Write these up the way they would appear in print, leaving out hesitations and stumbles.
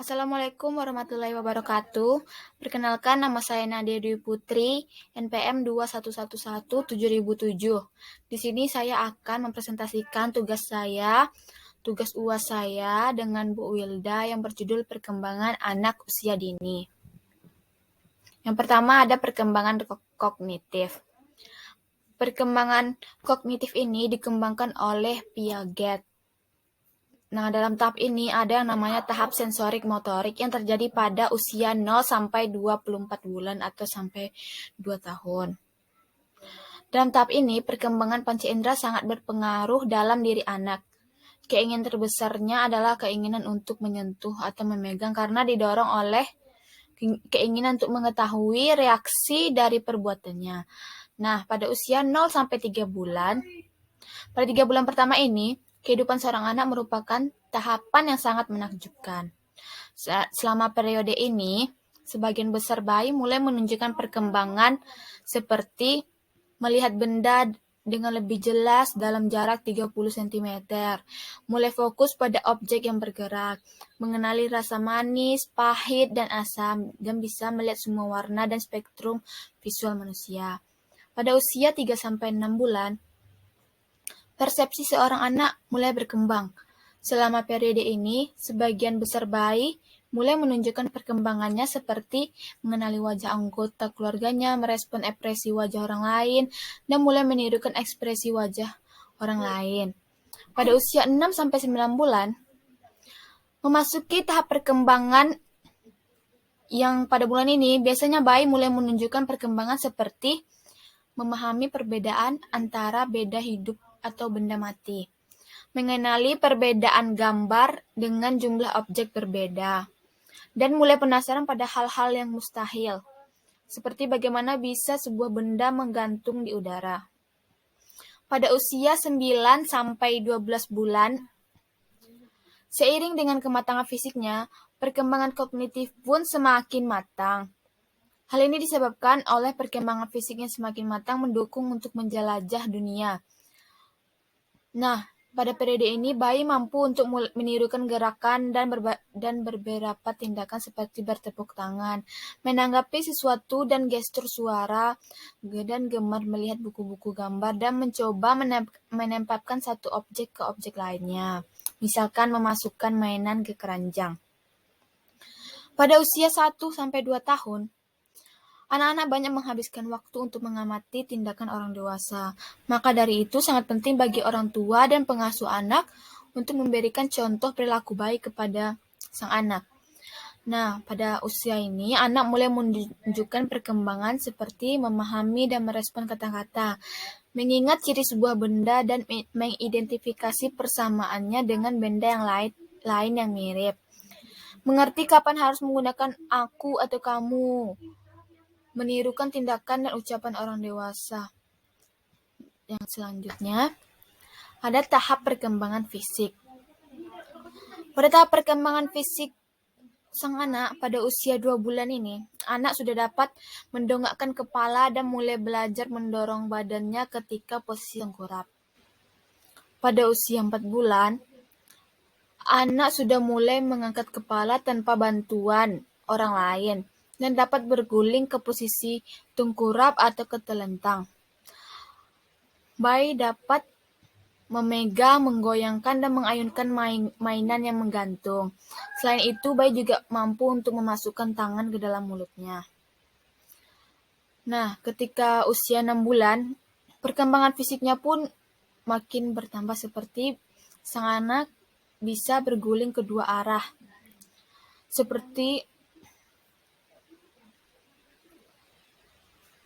Assalamualaikum warahmatullahi wabarakatuh. Perkenalkan, nama saya Nadia Dwi Putri, NPM 21117.007. Di sini saya akan mempresentasikan tugas UAS saya dengan Bu Wilda yang berjudul Perkembangan Anak Usia Dini. Yang pertama ada perkembangan kognitif. Perkembangan kognitif ini dikembangkan oleh Piaget. Nah, dalam tahap ini ada yang namanya tahap sensorik motorik yang terjadi pada usia 0 sampai 24 bulan atau sampai 2 tahun. Dalam tahap ini, perkembangan panca indera sangat berpengaruh dalam diri anak. Keinginan terbesarnya adalah keinginan untuk menyentuh atau memegang karena didorong oleh keinginan untuk mengetahui reaksi dari perbuatannya. Nah, pada usia 0 sampai 3 bulan, pada 3 bulan pertama ini, kehidupan seorang anak merupakan tahapan yang sangat menakjubkan. Selama periode ini, sebagian besar bayi mulai menunjukkan perkembangan seperti melihat benda dengan lebih jelas dalam jarak 30 cm, mulai fokus pada objek yang bergerak, mengenali rasa manis, pahit, dan asam, dan bisa melihat semua warna dan spektrum visual manusia. Pada usia 3-6 bulan, persepsi seorang anak mulai berkembang. Selama periode ini, sebagian besar bayi mulai menunjukkan perkembangannya seperti mengenali wajah anggota keluarganya, merespon ekspresi wajah orang lain, dan mulai menirukan ekspresi wajah orang lain. Pada usia 6-9 bulan, memasuki tahap perkembangan yang pada bulan ini, biasanya bayi mulai menunjukkan perkembangan seperti memahami perbedaan antara beda hidup atau benda mati, mengenali perbedaan gambar dengan jumlah objek berbeda, dan mulai penasaran pada hal-hal yang mustahil, seperti bagaimana bisa sebuah benda menggantung di udara. Pada usia 9-12 bulan, seiring dengan kematangan fisiknya, perkembangan kognitif pun semakin matang. Hal ini disebabkan oleh perkembangan fisik yang semakin matang mendukung untuk menjelajah dunia. Nah, pada periode ini, bayi mampu untuk menirukan gerakan dan beberapa tindakan seperti bertepuk tangan, menanggapi sesuatu dan gestur suara, dan gemar melihat buku-buku gambar, dan mencoba menempatkan satu objek ke objek lainnya, misalkan memasukkan mainan ke keranjang. Pada usia 1-2 tahun, anak-anak banyak menghabiskan waktu untuk mengamati tindakan orang dewasa. Maka dari itu sangat penting bagi orang tua dan pengasuh anak untuk memberikan contoh perilaku baik kepada sang anak. Nah, pada usia ini, anak mulai menunjukkan perkembangan seperti memahami dan merespon kata-kata, mengingat ciri sebuah benda dan mengidentifikasi persamaannya dengan benda yang lain yang mirip. Mengerti kapan harus menggunakan aku atau kamu, menirukan tindakan dan ucapan orang dewasa. Yang selanjutnya, ada tahap perkembangan fisik. Pada tahap perkembangan fisik sang anak pada usia 2 bulan ini, anak sudah dapat mendongakkan kepala dan mulai belajar mendorong badannya ketika posisi tengkurap. Pada usia 4 bulan, anak sudah mulai mengangkat kepala tanpa bantuan orang lain dan dapat berguling ke posisi tengkurap atau ke telentang. Bayi dapat memegang, menggoyangkan, dan mengayunkan mainan yang menggantung. Selain itu, bayi juga mampu untuk memasukkan tangan ke dalam mulutnya. Nah, ketika usia 6 bulan, perkembangan fisiknya pun makin bertambah seperti sang anak bisa berguling kedua arah, seperti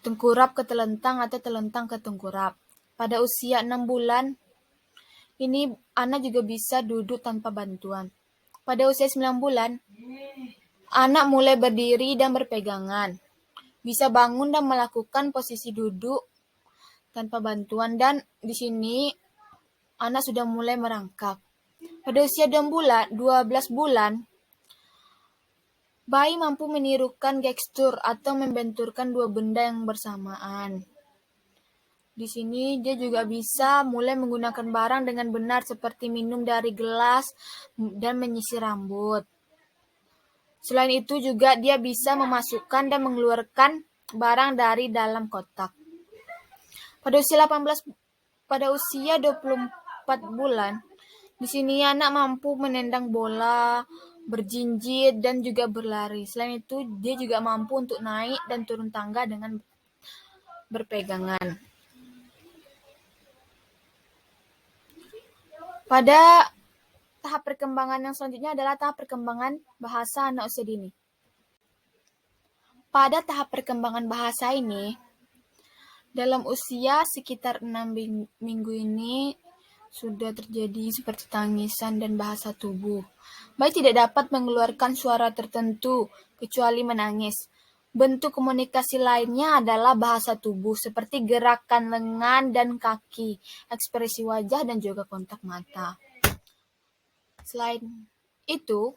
tengkurap ke telentang atau telentang ke tengkurap. Pada usia 6 bulan, ini anak juga bisa duduk tanpa bantuan. Pada usia 9 bulan, anak mulai berdiri dan berpegangan, bisa bangun dan melakukan posisi duduk tanpa bantuan, dan di sini anak sudah mulai merangkak. Pada usia 12 bulan, bayi mampu menirukan gestur atau membenturkan dua benda yang bersamaan. Di sini dia juga bisa mulai menggunakan barang dengan benar seperti minum dari gelas dan menyisir rambut. Selain itu juga dia bisa memasukkan dan mengeluarkan barang dari dalam kotak. Pada usia 24 bulan, di sini anak mampu menendang bola, berjinjit, dan juga berlari. Selain itu, dia juga mampu untuk naik dan turun tangga dengan berpegangan. Pada tahap perkembangan yang selanjutnya adalah tahap perkembangan bahasa anak usia dini. Pada tahap perkembangan bahasa ini, dalam usia sekitar 6 minggu ini sudah terjadi seperti tangisan dan bahasa tubuh. Bayi tidak dapat mengeluarkan suara tertentu kecuali menangis. Bentuk komunikasi lainnya adalah bahasa tubuh seperti gerakan lengan dan kaki, ekspresi wajah, dan juga kontak mata. Selain itu,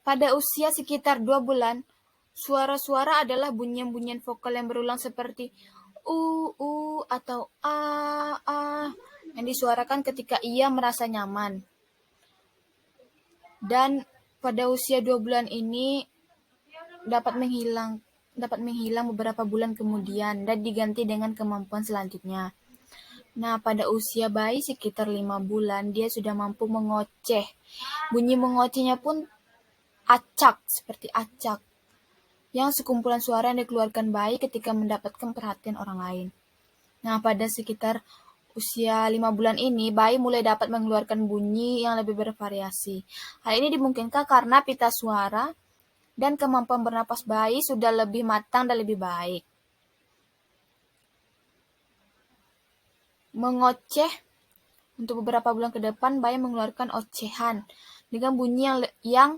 pada usia sekitar 2 bulan, suara-suara adalah bunyian-bunyian vokal yang berulang seperti atau a yang disuarakan ketika ia merasa nyaman. Dan pada usia 2 bulan ini dapat menghilang beberapa bulan kemudian dan diganti dengan kemampuan selanjutnya. Nah, pada usia bayi sekitar 5 bulan, dia sudah mampu mengoceh. Bunyi mengocehnya pun acak, seperti acak, yang sekumpulan suara yang dikeluarkan bayi ketika mendapatkan perhatian orang lain. Nah, pada sekitar usia 5 bulan ini, bayi mulai dapat mengeluarkan bunyi yang lebih bervariasi. Hal ini dimungkinkan karena pita suara dan kemampuan bernapas bayi sudah lebih matang dan lebih baik. Mengoceh, untuk beberapa bulan ke depan, bayi mengeluarkan ocehan dengan bunyi yang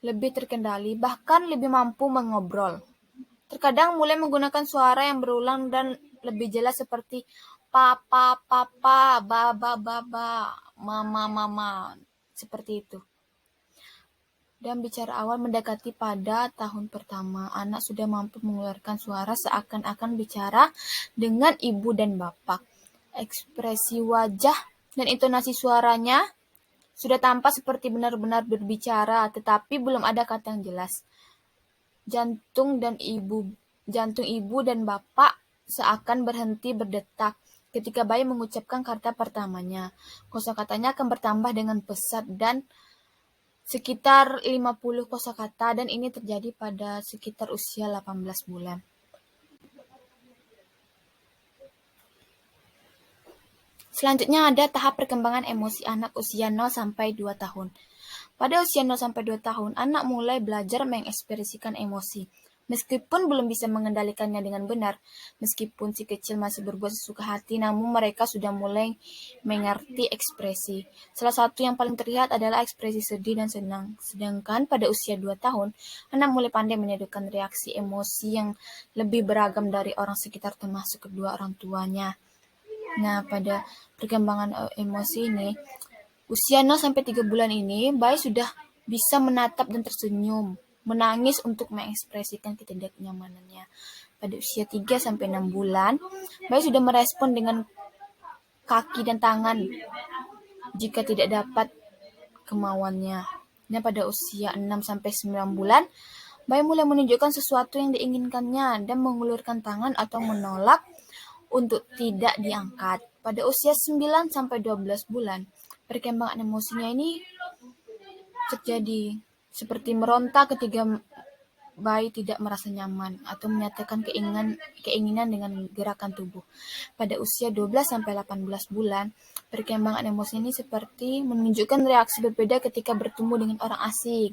lebih terkendali, bahkan lebih mampu mengobrol. Terkadang mulai menggunakan suara yang berulang dan lebih jelas seperti papa, papa, baba, baba, mama, mama, seperti itu. Dan bicara awal mendekati pada tahun pertama, anak sudah mampu mengeluarkan suara seakan-akan bicara dengan ibu dan bapak. Ekspresi wajah dan intonasi suaranya sudah tampak seperti benar-benar berbicara, tetapi belum ada kata yang jelas. Jantung ibu dan bapak seakan berhenti berdetak ketika bayi mengucapkan kata pertamanya. Kosakatanya akan bertambah dengan pesat dan sekitar 50 kosakata, dan ini terjadi pada sekitar usia 18 bulan. Selanjutnya ada tahap perkembangan emosi anak usia 0 sampai 2 tahun. Pada usia 0 sampai 2 tahun, anak mulai belajar mengekspresikan emosi. Meskipun belum bisa mengendalikannya dengan benar, meskipun si kecil masih berbuat sesuka hati, namun mereka sudah mulai mengerti ekspresi. Salah satu yang paling terlihat adalah ekspresi sedih dan senang. Sedangkan pada usia 2 tahun, anak mulai pandai menunjukkan reaksi emosi yang lebih beragam dari orang sekitar termasuk kedua orang tuanya. Nah, pada perkembangan emosi ini, usia 0 sampai 3 bulan ini, bayi sudah bisa menatap dan tersenyum, menangis untuk mengekspresikan ketidaknyamanannya. Pada usia 3 sampai 6 bulan, bayi sudah merespon dengan kaki dan tangan jika tidak dapat kemauannya. Dan pada usia 6 sampai 9 bulan, bayi mulai menunjukkan sesuatu yang diinginkannya dan mengulurkan tangan atau menolak untuk tidak diangkat. Pada usia 9 sampai 12 bulan, perkembangan emosinya ini terjadi seperti meronta ketika bayi tidak merasa nyaman atau menyatakan keinginan dengan gerakan tubuh. Pada usia 12 sampai 18 bulan, perkembangan emosi ini seperti menunjukkan reaksi berbeda ketika bertemu dengan orang asing.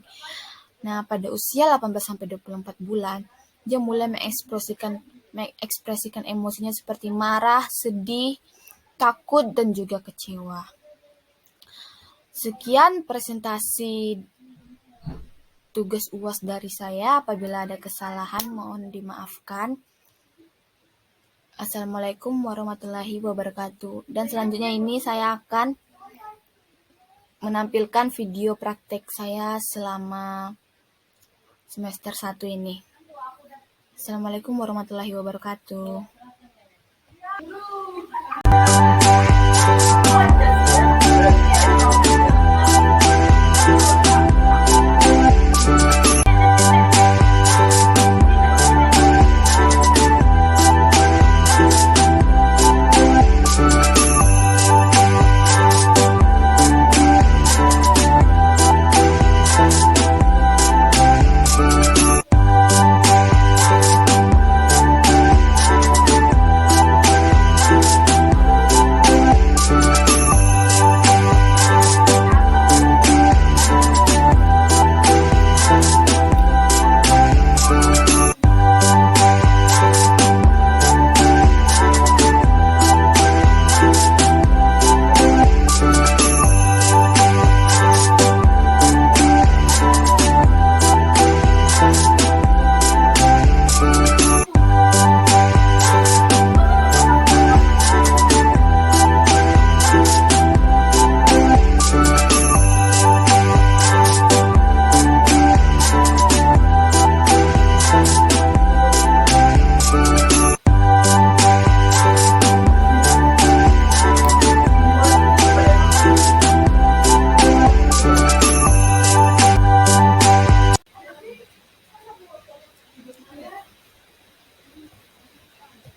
Nah, pada usia 18 sampai 24 bulan, dia mulai mengekspresikan emosinya seperti marah, sedih, takut, dan juga kecewa. Sekian presentasi tugas UAS dari saya. Apabila ada kesalahan, mohon dimaafkan. Assalamualaikum warahmatullahi wabarakatuh. Dan selanjutnya ini saya akan menampilkan video praktek saya selama semester 1 ini. Assalamualaikum warahmatullahi wabarakatuh.